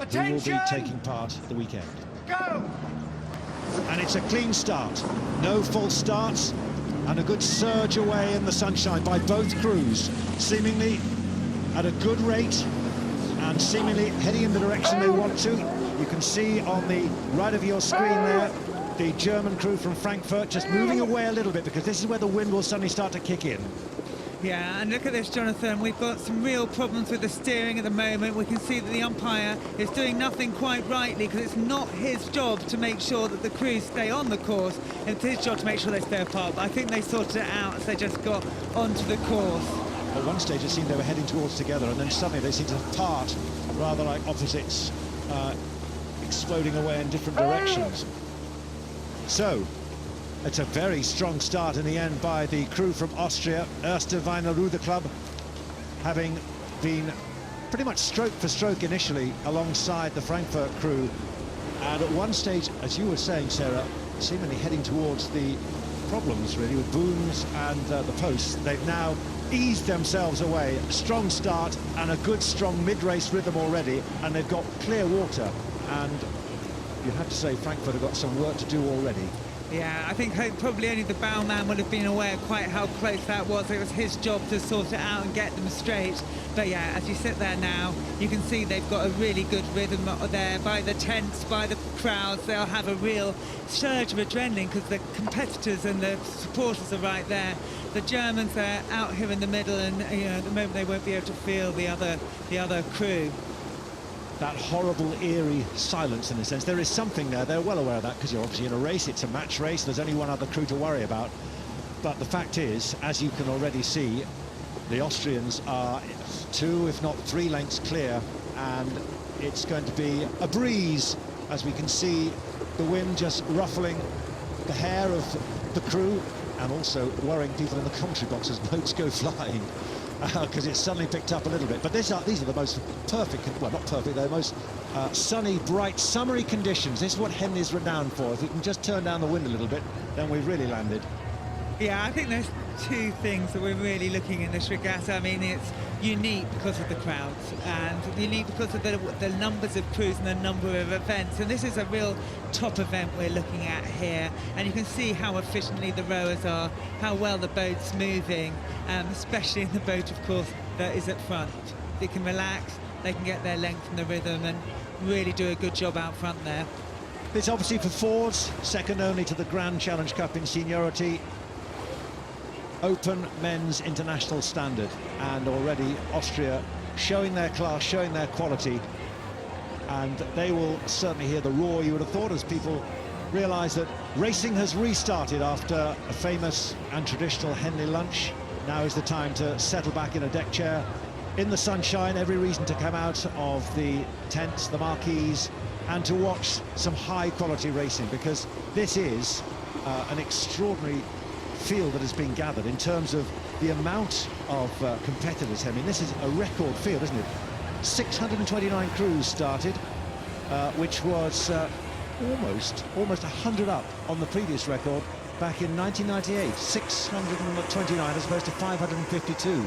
who will be taking part at the weekend. Go! And it's a clean start, no false starts, and a good surge away in the sunshine by both crews, seemingly at a good rate and seemingly heading in the direction they want to. You can see on the right of your screen there the German crew from Frankfurt just moving away a little bit, because this is where the wind will suddenly start to kick in. Yeah, and look at this, Jonathan. We've got some real problems with the steering at the moment. We can see that the umpire is doing nothing quite rightly, because it's not his job to make sure that the crews stay on the course. It's his job to make sure they stay apart. But I think they sorted it out as they just got onto the course. At one stage it seemed they were heading towards together, and then suddenly they seemed to part, rather like opposites, exploding away in different directions. So, it's a very strong start in the end by the crew from Austria, Städtische Ruder Club, having been pretty much stroke for stroke initially alongside the Frankfurt crew. And at one stage, as you were saying, Sarah, seemingly heading towards the problems really with booms and the posts. They've now eased themselves away. Strong start and a good strong mid-race rhythm already, and they've got clear water. And you have to say Frankfurt have got some work to do already. Yeah, I think probably only the bowman would have been aware quite how close that was. It was his job to sort it out and get them straight. But yeah, as you sit there now, you can see they've got a really good rhythm there. By the tents, by the crowds, they'll have a real surge of adrenaline, because the competitors and the supporters are right there. The Germans are out here in the middle, and you know, at the moment they won't be able to feel the other crew. That horrible, eerie silence, in a sense. There is something there. They're well aware of that, because you're obviously in a race. It's a match race. There's only one other crew to worry about. But the fact is, as you can already see, the Austrians are 2, if not 3 lengths clear, and it's going to be a breeze, as we can see the wind just ruffling the hair of the crew, and also worrying people in the commentary box as boats go flying. Because it's suddenly picked up a little bit. But these are the most perfect, well, not perfect, they're the most sunny, bright, summery conditions. This is what Henley's renowned for. If we can just turn down the wind a little bit, then we've really landed. Yeah, I think there's 2 things that we're really looking in this regatta. I mean, it's unique because of the crowds, and unique because of the numbers of crews and the number of events. And this is a real top event we're looking at here. And you can see how efficiently the rowers are, how well the boat's moving, especially in the boat, of course, that is at front. They can relax, they can get their length and the rhythm, and really do a good job out front there. It's obviously for Fords, second only to the Grand Challenge Cup in seniority. Open men's international standard, and already Austria showing their class, showing their quality, and they will certainly hear the roar, you would have thought, as people realise that racing has restarted after a famous and traditional Henley lunch. Now is the time to settle back in a deck chair in the sunshine. Every reason to come out of the tents, the marquees, and to watch some high quality racing, because this is an extraordinary field that has been gathered in terms of the amount of competitors. I mean, this is a record field, isn't it? 629 crews started, which was almost 100 up on the previous record back in 1998. 629 as opposed to 552.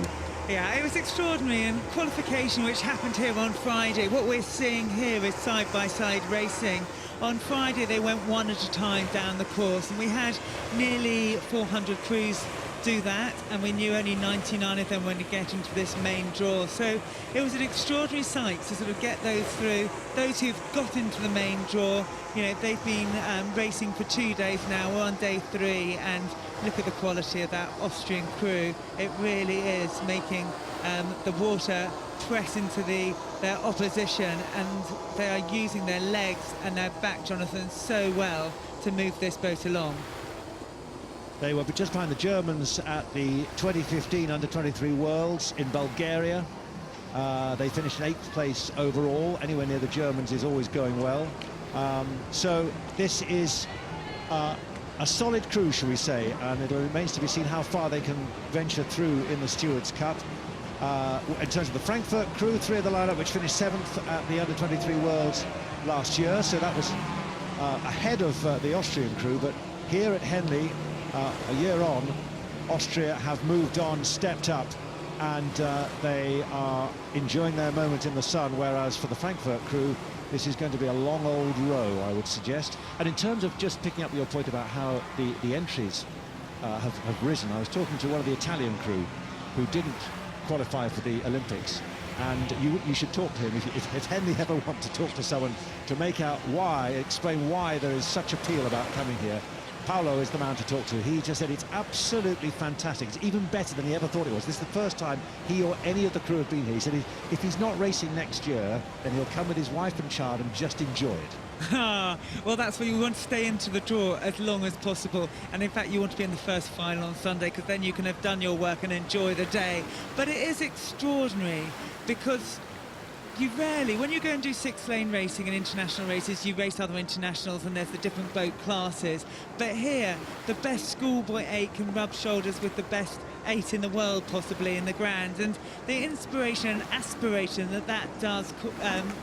Yeah, it was extraordinary, and qualification, which happened here on Friday. What we're seeing here is side-by-side racing. On Friday, they went one at a time down the course, and we had nearly 400 crews do that, and we knew only 99 of them were going to get into this main draw. So it was an extraordinary sight to sort of get those through. Those who've got into the main draw, you know, they've been racing for 2 days now. We're on day 3, and look at the quality of that Austrian crew. It really is making the water press into their opposition, and they are using their legs and their back, Jonathan, so well to move this boat along. They were just behind the Germans at the 2015 Under-23 Worlds in Bulgaria. They finished in 8th place overall. Anywhere near the Germans is always going well. So this is a solid crew, shall we say, and it remains to be seen how far they can venture through in the Stewards Cup. In terms of the Frankfurt crew, 3 of the lineup which finished 7th at the Under-23 Worlds last year, so that was ahead of the Austrian crew. But here at Henley, a year on, Austria have moved on, stepped up, and they are enjoying their moment in the sun, whereas for the Frankfurt crew, this is going to be a long old row, I would suggest. And in terms of just picking up your point about how the entries have risen, I was talking to one of the Italian crew who didn't qualify for the Olympics, and you should talk to him if Henley ever want to talk to someone to make out why, explain why there is such appeal about coming here. Paolo is the man to talk to. He just said it's absolutely fantastic. It's even better than he ever thought it was. This is the first time he or any of the crew have been here. He said if he's not racing next year, then he'll come with his wife and child and just enjoy it. Well, that's why you want to stay into the draw as long as possible, and in fact you want to be in the first final on Sunday, because then you can have done your work and enjoy the day. But it is extraordinary, because you rarely, when you go and do 6-lane racing and international races, you race other internationals and there's the different boat classes. But here, the best schoolboy 8 can rub shoulders with the best 8 in the world, possibly, in the Grand. And the inspiration and aspiration that does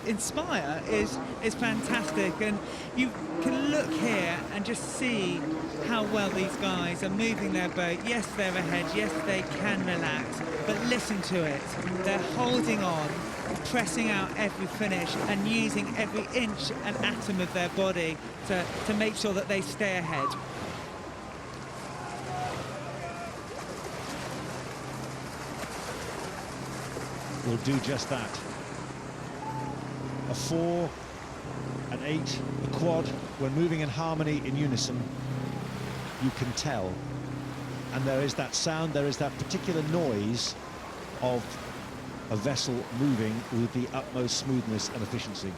inspire is fantastic. And you can look here and just see how well these guys are moving their boat. Yes, they're ahead. Yes, they can relax. But listen to it. They're holding on, pressing out every finish and using every inch and atom of their body to make sure that they stay ahead. Will do just that. A 4, an 8, a quad, when moving in harmony, in unison, you can tell. And there is that sound, there is that particular noise of a vessel moving with the utmost smoothness and efficiency.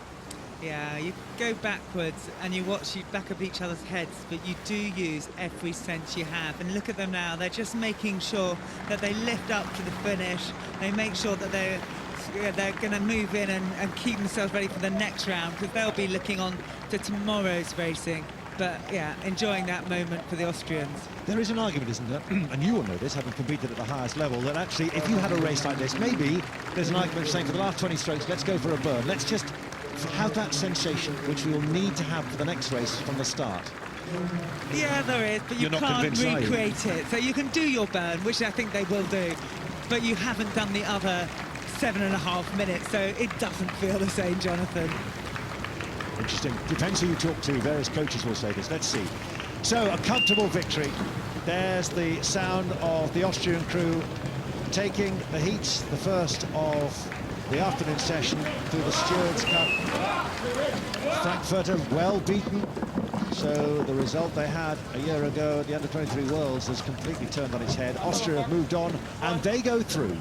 Yeah, you go backwards and you watch you back up each other's heads, but you do use every sense you have. And look at them now, they're just making sure that they lift up to the finish. They make sure that they're going to move in and keep themselves ready for the next round, because they'll be looking on to tomorrow's racing. But yeah, enjoying that moment for the Austrians. There is an argument, isn't there, and you will know this, having competed at the highest level, that actually if you had a race like this, maybe there's an argument saying for the last 20 strokes, let's go for a burn. Let's just have that sensation which we will need to have for the next race from the start. Yeah, there is, but you can't recreate it. So you can do your burn, which I think they will do, but you haven't done the other 7.5 minutes, so it doesn't feel the same, Jonathan. Interesting. Depends who you talk to. Various coaches will say this. Let's see. So, a comfortable victory. There's the sound of the Austrian crew taking the heats, the first of the afternoon session through the Stewards Cup. Frankfurter well beaten. So the result they had a year ago at the Under-23 Worlds has completely turned on its head. Austria have moved on, and they go through.